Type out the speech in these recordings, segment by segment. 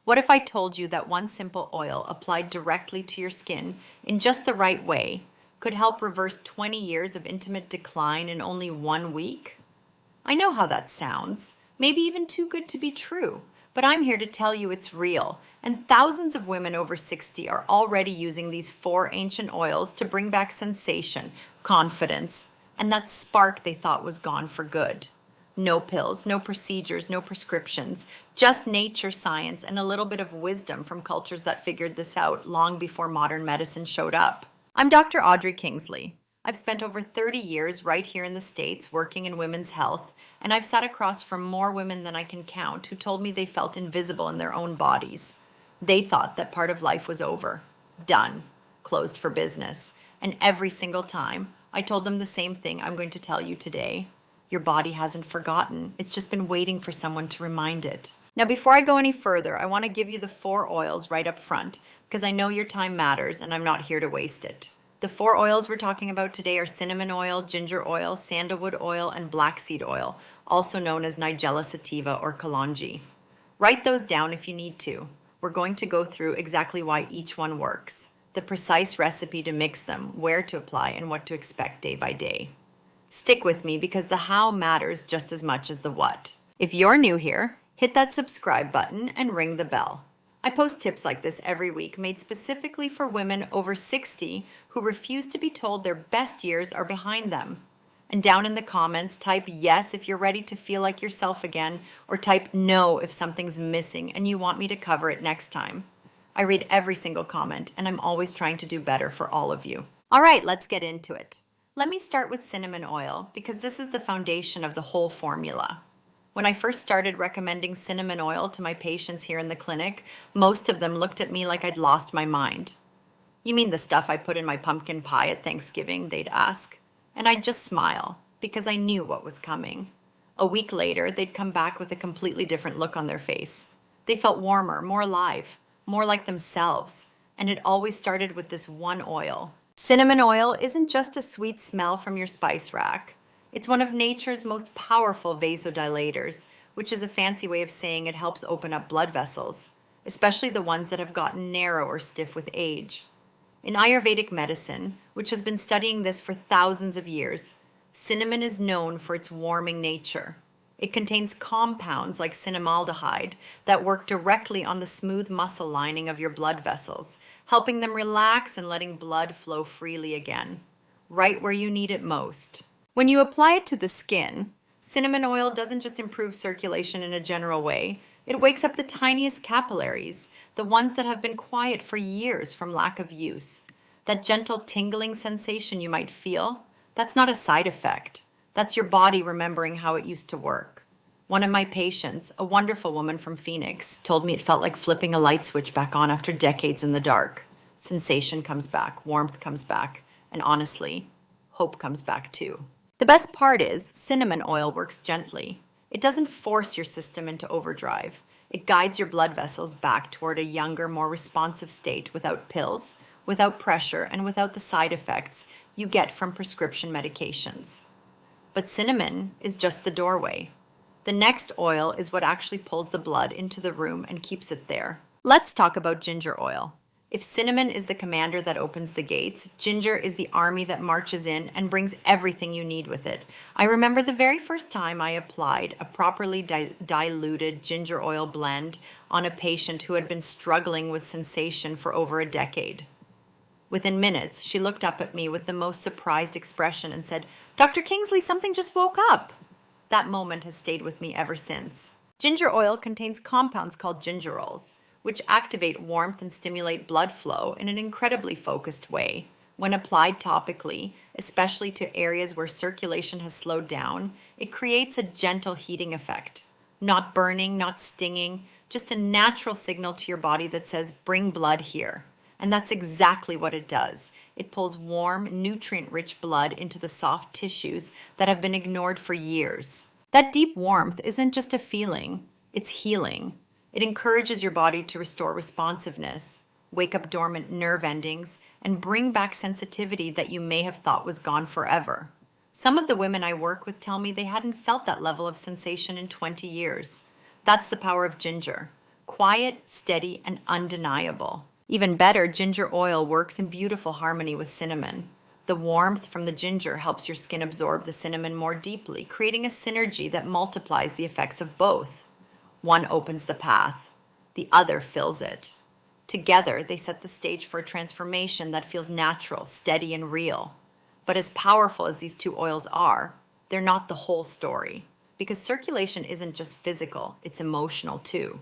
What if I told you that one simple oil applied directly to your skin in just the right way could help reverse 20 years of intimate decline in only 1 week? I know how that sounds, maybe even too good to be true, but I'm here to tell you it's real, and thousands of women over 60 are already using these four ancient oils to bring back sensation, confidence, and that spark they thought was gone for good. No pills, no procedures, no prescriptions, just nature, science, and a little bit of wisdom from cultures that figured this out long before modern medicine showed up. I'm Dr. Audrey Kingsley. I've spent over 30 years right here in the States working in women's health, and I've sat across from more women than I can count who told me they felt invisible in their own bodies. They thought that part of life was over, done, closed for business. And every single time, I told them the same thing I'm going to tell you today. Your body hasn't forgotten. It's just been waiting for someone to remind it. Now, before I go any further, I want to give you the four oils right up front because I know your time matters and I'm not here to waste it. The four oils we're talking about today are cinnamon oil, ginger oil, sandalwood oil, and black seed oil, also known as Nigella sativa or Kalonji. Write those down if you need to. We're going to go through exactly why each one works, the precise recipe to mix them, where to apply, and what to expect day by day. Stick with me because the how matters just as much as the what. If you're new here, hit that subscribe button and ring the bell. I post tips like this every week made specifically for women over 60 who refuse to be told their best years are behind them. And down in the comments, type yes if you're ready to feel like yourself again, or type no if something's missing and you want me to cover it next time. I read every single comment and I'm always trying to do better for all of you. All right, let's get into it. Let me start with cinnamon oil because this is the foundation of the whole formula. When I first started recommending cinnamon oil to my patients here in the clinic, most of them looked at me like I'd lost my mind. "You mean the stuff I put in my pumpkin pie at Thanksgiving?" they'd ask. And I'd just smile because I knew what was coming. A week later, they'd come back with a completely different look on their face. They felt warmer, more alive, more like themselves, and it always started with this one oil. Cinnamon oil isn't just a sweet smell from your spice rack. It's one of nature's most powerful vasodilators, which is a fancy way of saying it helps open up blood vessels, especially the ones that have gotten narrow or stiff with age. In Ayurvedic medicine, which has been studying this for thousands of years, cinnamon is known for its warming nature. It contains compounds like cinnamaldehyde that work directly on the smooth muscle lining of your blood vessels, helping them relax and letting blood flow freely again, right where you need it most. When you apply it to the skin, cinnamon oil doesn't just improve circulation in a general way, it wakes up the tiniest capillaries, the ones that have been quiet for years from lack of use. That gentle tingling sensation you might feel, that's not a side effect. That's your body remembering how it used to work. One of my patients, a wonderful woman from Phoenix, told me it felt like flipping a light switch back on after decades in the dark. Sensation comes back, warmth comes back, and honestly, hope comes back too. The best part is, cinnamon oil works gently. It doesn't force your system into overdrive. It guides your blood vessels back toward a younger, more responsive state without pills, without pressure, and without the side effects you get from prescription medications. But cinnamon is just the doorway. The next oil is what actually pulls the blood into the room and keeps it there. Let's talk about ginger oil. If cinnamon is the commander that opens the gates, ginger is the army that marches in and brings everything you need with it. I remember the very first time I applied a properly diluted ginger oil blend on a patient who had been struggling with sensation for over a decade. Within minutes, she looked up at me with the most surprised expression and said, "Dr. Kingsley, something just woke up." That moment has stayed with me ever since. Ginger oil contains compounds called gingerols, which activate warmth and stimulate blood flow in an incredibly focused way. When applied topically, especially to areas where circulation has slowed down, it creates a gentle heating effect. Not burning, not stinging, just a natural signal to your body that says, "Bring blood here." And that's exactly what it does. It pulls warm, nutrient-rich blood into the soft tissues that have been ignored for years. That deep warmth isn't just a feeling, it's healing. It encourages your body to restore responsiveness, wake up dormant nerve endings, and bring back sensitivity that you may have thought was gone forever. Some of the women I work with tell me they hadn't felt that level of sensation in 20 years. That's the power of ginger. Quiet, steady, and undeniable. Even better, ginger oil works in beautiful harmony with cinnamon. The warmth from the ginger helps your skin absorb the cinnamon more deeply, creating a synergy that multiplies the effects of both. One opens the path, the other fills it. Together, they set the stage for a transformation that feels natural, steady, and real. But as powerful as these two oils are, they're not the whole story. Because circulation isn't just physical, it's emotional too.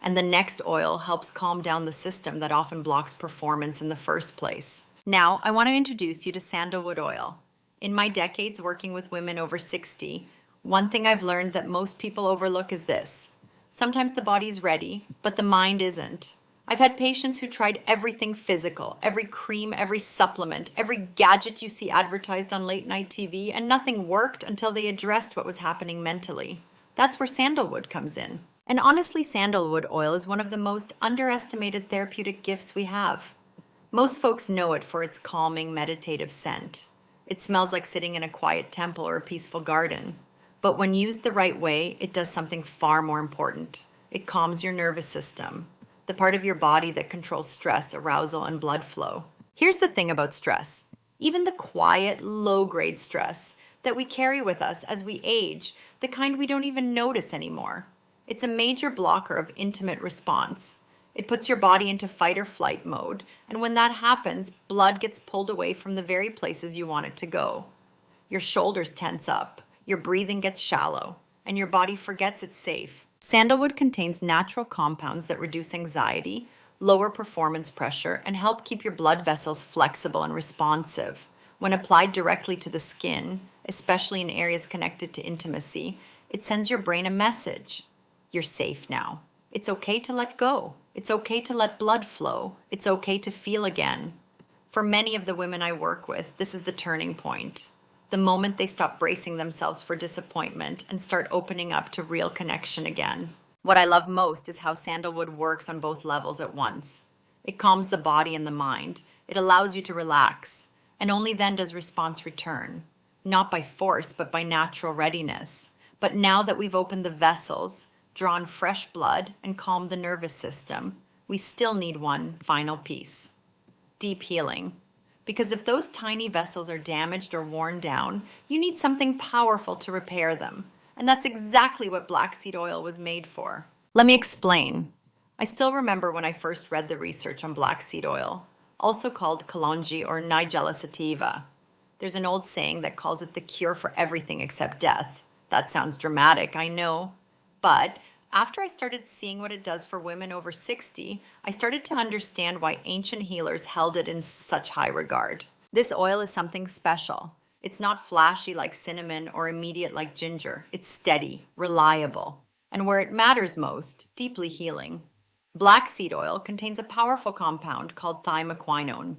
And the next oil helps calm down the system that often blocks performance in the first place. Now, I want to introduce you to sandalwood oil. In my decades working with women over 60, one thing I've learned that most people overlook is this. Sometimes the body's ready, but the mind isn't. I've had patients who tried everything physical, every cream, every supplement, every gadget you see advertised on late night TV, and nothing worked until they addressed what was happening mentally. That's where sandalwood comes in. And honestly, sandalwood oil is one of the most underestimated therapeutic gifts we have. Most folks know it for its calming, meditative scent. It smells like sitting in a quiet temple or a peaceful garden. But when used the right way, it does something far more important. It calms your nervous system, the part of your body that controls stress, arousal, and blood flow. Here's the thing about stress. Even the quiet, low-grade stress that we carry with us as we age, the kind we don't even notice anymore. It's a major blocker of intimate response. It puts your body into fight or flight mode, and when that happens, blood gets pulled away from the very places you want it to go. Your shoulders tense up, your breathing gets shallow, and your body forgets it's safe. Sandalwood contains natural compounds that reduce anxiety, lower performance pressure, and help keep your blood vessels flexible and responsive. When applied directly to the skin, especially in areas connected to intimacy, it sends your brain a message. You're safe now. It's okay to let go. It's okay to let blood flow. It's okay to feel again. For many of the women I work with, this is the turning point. The moment they stop bracing themselves for disappointment and start opening up to real connection again. What I love most is how sandalwood works on both levels at once. It calms the body and the mind. It allows you to relax. And only then does response return. Not by force, but by natural readiness. But now that we've opened the vessels, drawn fresh blood, and calmed the nervous system, we still need one final piece. Deep healing. Because if those tiny vessels are damaged or worn down, you need something powerful to repair them. And that's exactly what black seed oil was made for. Let me explain. I still remember when I first read the research on black seed oil, also called Kalonji or Nigella sativa. There's an old saying that calls it the cure for everything except death. That sounds dramatic, I know. But after I started seeing what it does for women over 60, I started to understand why ancient healers held it in such high regard. This oil is something special. It's not flashy like cinnamon or immediate like ginger. It's steady, reliable, and where it matters most, deeply healing. Black seed oil contains a powerful compound called thymoquinone.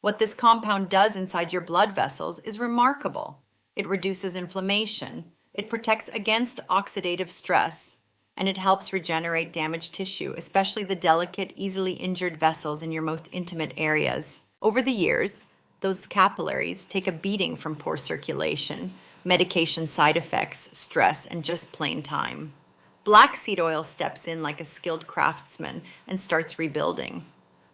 What this compound does inside your blood vessels is remarkable. It reduces inflammation. It protects against oxidative stress, and it helps regenerate damaged tissue, especially the delicate, easily injured vessels in your most intimate areas. Over the years, those capillaries take a beating from poor circulation, medication side effects, stress, and just plain time. Black seed oil steps in like a skilled craftsman and starts rebuilding.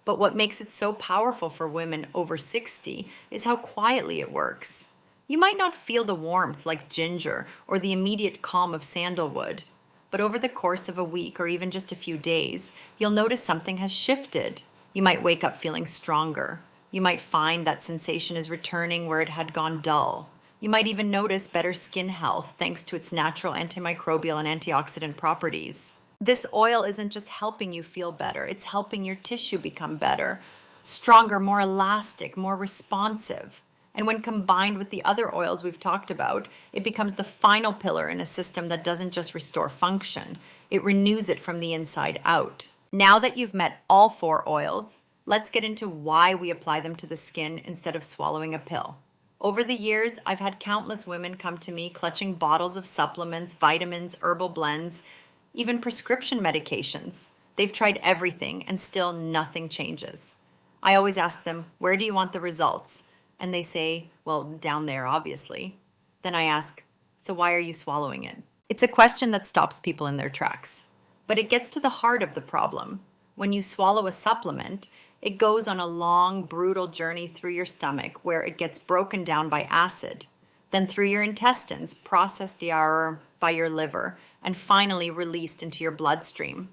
But what makes it so powerful for women over 60 is how quietly it works. You might not feel the warmth like ginger or the immediate calm of sandalwood, but over the course of a week or even just a few days, you'll notice something has shifted. You might wake up feeling stronger. You might find that sensation is returning where it had gone dull. You might even notice better skin health thanks to its natural antimicrobial and antioxidant properties. This oil isn't just helping you feel better, it's helping your tissue become better, stronger, more elastic, more responsive. And when combined with the other oils we've talked about, it becomes the final pillar in a system that doesn't just restore function, it renews it from the inside out. Now that you've met all 4 oils, let's get into why we apply them to the skin instead of swallowing a pill. Over the years, I've had countless women come to me clutching bottles of supplements, vitamins, herbal blends, even prescription medications. They've tried everything and still nothing changes. I always ask them, where do you want the results? And they say, well, down there, obviously. Then I ask, so why are you swallowing it? It's a question that stops people in their tracks. But it gets to the heart of the problem. When you swallow a supplement, it goes on a long, brutal journey through your stomach where it gets broken down by acid, then through your intestines, processed by your liver, and finally released into your bloodstream.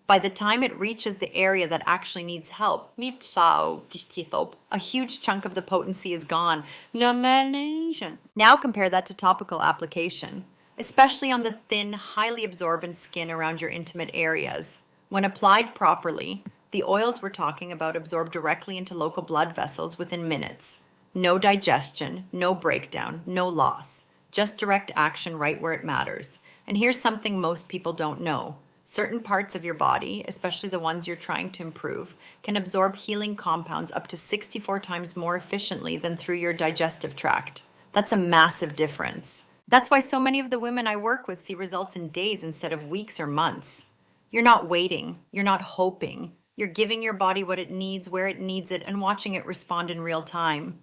By the time it reaches the area that actually needs help, a huge chunk of the potency is gone. Now compare that to topical application, especially on the thin, highly absorbent skin around your intimate areas. When applied properly, the oils we're talking about absorb directly into local blood vessels within minutes. No digestion, no breakdown, no loss. Just direct action right where it matters. And here's something most people don't know. Certain parts of your body, especially the ones you're trying to improve, can absorb healing compounds up to 64 times more efficiently than through your digestive tract. That's a massive difference. That's why so many of the women I work with see results in days instead of weeks or months. You're not waiting. You're not hoping. You're giving your body what it needs, where it needs it, and watching it respond in real time.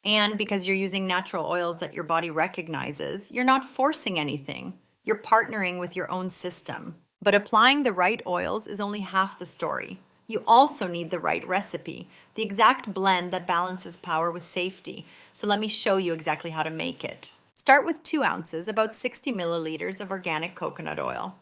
And because you're using natural oils that your body recognizes, you're not forcing anything. You're partnering with your own system. But applying the right oils is only half the story. You also need the right recipe, the exact blend that balances power with safety. So let me show you exactly how to make it. Start with 2 ounces, about 60 milliliters of organic coconut oil.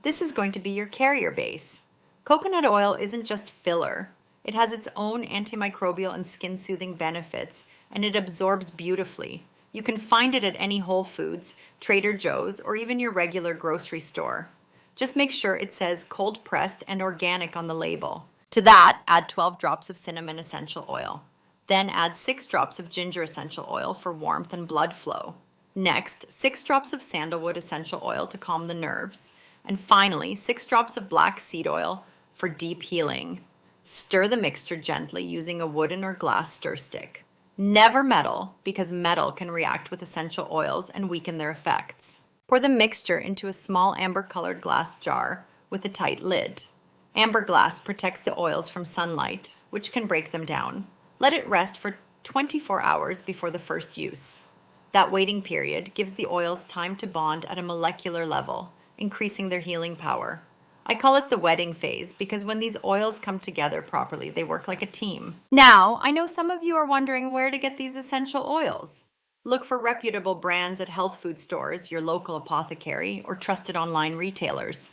This is going to be your carrier base. Coconut oil isn't just filler. It has its own antimicrobial and skin-soothing benefits, and it absorbs beautifully. You can find it at any Whole Foods, Trader Joe's, or even your regular grocery store. Just make sure it says cold pressed and organic on the label. To that, add 12 drops of cinnamon essential oil. Then add 6 drops of ginger essential oil for warmth and blood flow. Next, 6 drops of sandalwood essential oil to calm the nerves. And finally, 6 drops of black seed oil for deep healing. Stir the mixture gently using a wooden or glass stir stick. Never metal, because metal can react with essential oils and weaken their effects. Pour the mixture into a small amber-colored glass jar with a tight lid. Amber glass protects the oils from sunlight, which can break them down. Let it rest for 24 hours before the first use. That waiting period gives the oils time to bond at a molecular level, increasing their healing power. I call it the wedding phase because when these oils come together properly, they work like a team. Now, I know some of you are wondering where to get these essential oils. Look for reputable brands at health food stores, your local apothecary, or trusted online retailers.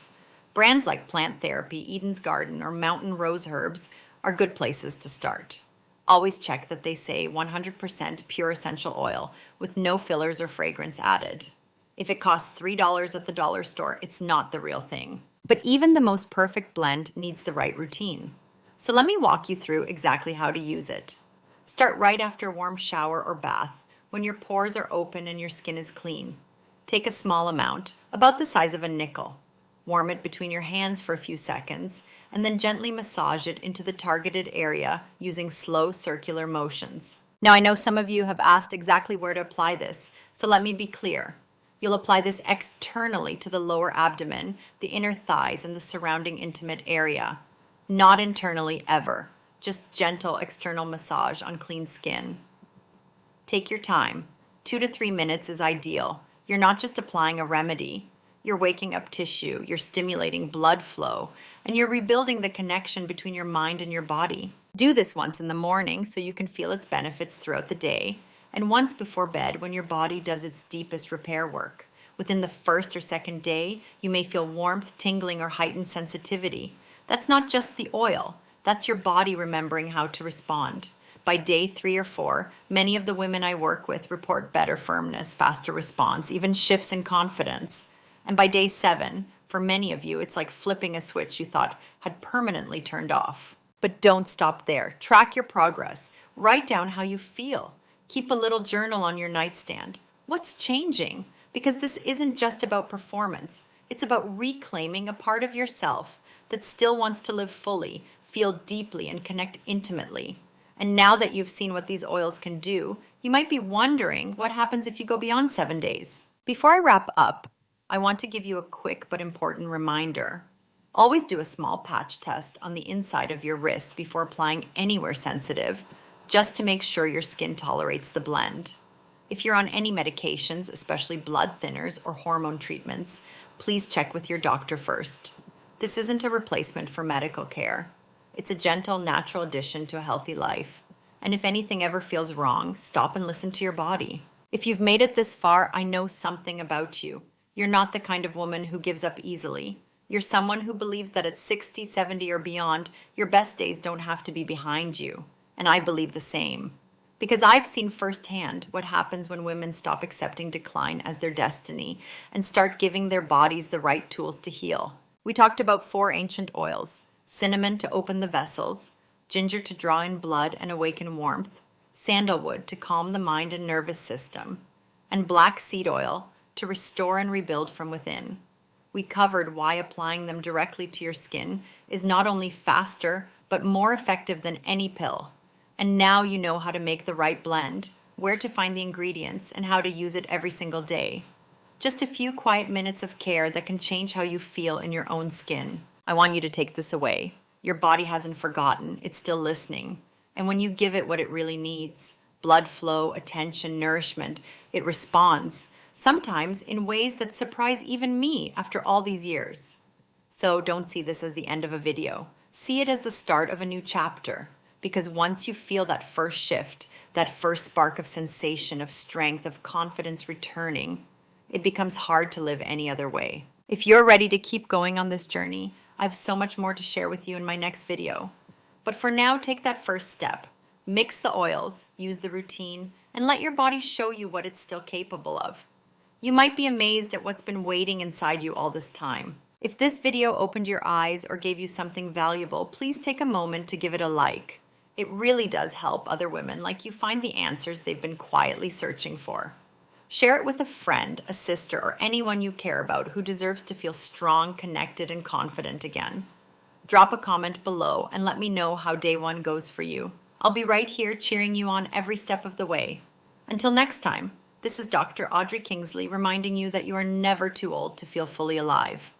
Brands like Plant Therapy, Eden's Garden, or Mountain Rose Herbs are good places to start. Always check that they say 100% pure essential oil with no fillers or fragrance added. If it costs $3 at the dollar store, it's not the real thing. But even the most perfect blend needs the right routine. So let me walk you through exactly how to use it. Start right after a warm shower or bath, when your pores are open and your skin is clean. Take a small amount, about the size of a nickel. Warm it between your hands for a few seconds, and then gently massage it into the targeted area using slow circular motions. Now I know some of you have asked exactly where to apply this, so let me be clear. You'll apply this externally to the lower abdomen, the inner thighs, and the surrounding intimate area. Not internally ever, just gentle external massage on clean skin. Take your time. 2 to 3 minutes is ideal. You're not just applying a remedy. You're waking up tissue, you're stimulating blood flow, and you're rebuilding the connection between your mind and your body. Do this once in the morning so you can feel its benefits throughout the day, and once before bed when your body does its deepest repair work. Within the first or second day, you may feel warmth, tingling, or heightened sensitivity. That's not just the oil. That's your body remembering how to respond. By day 3 or 4, many of the women I work with report better firmness, faster response, even shifts in confidence. And by day 7, for many of you, it's like flipping a switch you thought had permanently turned off. But don't stop there. Track your progress. Write down how you feel. Keep a little journal on your nightstand. What's changing? Because this isn't just about performance. It's about reclaiming a part of yourself that still wants to live fully, feel deeply, and connect intimately. And now that you've seen what these oils can do, you might be wondering what happens if you go beyond 7 days. Before I wrap up, I want to give you a quick but important reminder. Always do a small patch test on the inside of your wrist before applying anywhere sensitive, just to make sure your skin tolerates the blend. If you're on any medications, especially blood thinners or hormone treatments, please check with your doctor first. This isn't a replacement for medical care. It's a gentle, natural addition to a healthy life. And if anything ever feels wrong, stop and listen to your body. If you've made it this far, I know something about you. You're not the kind of woman who gives up easily. You're someone who believes that at 60, 70, or beyond, your best days don't have to be behind you. And I believe the same. Because I've seen firsthand what happens when women stop accepting decline as their destiny and start giving their bodies the right tools to heal. We talked about 4 ancient oils: cinnamon to open the vessels, ginger to draw in blood and awaken warmth, sandalwood to calm the mind and nervous system, and black seed oil to restore and rebuild from within. We covered why applying them directly to your skin is not only faster, but more effective than any pill. And now you know how to make the right blend, where to find the ingredients, and how to use it every single day. Just a few quiet minutes of care that can change how you feel in your own skin. I want you to take this away. Your body hasn't forgotten, it's still listening. And when you give it what it really needs, blood flow, attention, nourishment, it responds, sometimes in ways that surprise even me after all these years. So don't see this as the end of a video. See it as the start of a new chapter. Because once you feel that first shift, that first spark of sensation, of strength, of confidence returning, it becomes hard to live any other way. If you're ready to keep going on this journey, I have so much more to share with you in my next video. But for now, take that first step. Mix the oils, use the routine, and let your body show you what it's still capable of. You might be amazed at what's been waiting inside you all this time. If this video opened your eyes or gave you something valuable, please take a moment to give it a like. It really does help other women like you find the answers they've been quietly searching for. Share it with a friend, a sister, or anyone you care about who deserves to feel strong, connected, and confident again. Drop a comment below and let me know how day 1 goes for you. I'll be right here cheering you on every step of the way. Until next time, this is Dr. Audrey Kingsley reminding you that you are never too old to feel fully alive.